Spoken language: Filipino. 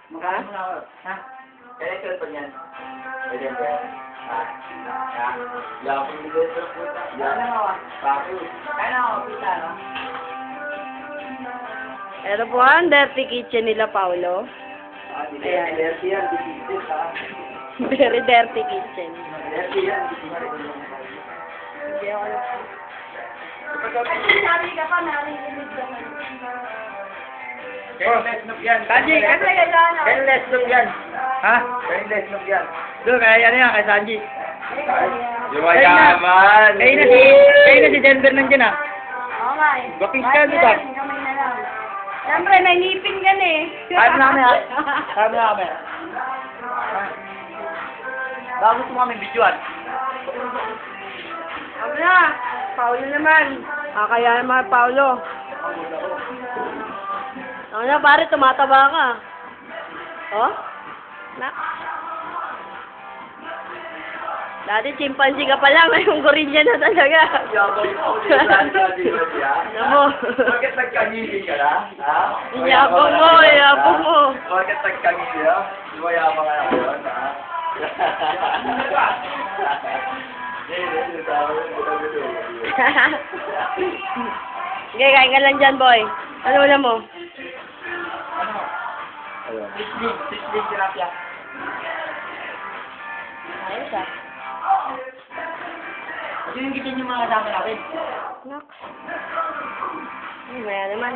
Magkano mo na ako? Ha? Kaya yung cellphone yan. Pwede yan, pwede. Ha? Ha? Wala akong bigay sa puta. Ano ako? Bakit? Kaya na ako, pita, no? Ito po ang dirty kitchen nila, Paulo. Ayan. Dirty yan, disisip, ha? Very dirty kitchen. Dirty yan, disisip. Hindi ako Sabi ka pa, narinig ka na. Kaya lesnog yan. Sanji, kaya lesnog yan. Ha? Kaya lesnog yan. Doon, kaya ano yan, kay Sanji. Yumayaman. Kayo na si Denver nandiyan ah. Oo nga eh. Bakit ka dito? Kamay na lang. Siyempre, may ngipin ka na eh. Kaya na kami ha. Kaya na kami. Baka gusto mo kami videoan. Ako na. Paulo naman. Kaya naman, Paulo. Ano na, pare, tumataba ka. Oh? Na? Dati chimpanzee ka pa lang, ngayong gorilla na talaga. Yabang mo, di ba? Di ba siya? Ano mo? Bakit nagkangili ka na? Ha? Yabang mo, yabang mo. Bakit nagkangili ka? Di ba yabang ka na ngayon, ha? Sige, kain ka lang dyan, boy. Ano na mo? Sisling tilapia. Ayos ah. Kasi yung kitchen yung mga kasama natin. Nak. Ay, maya naman.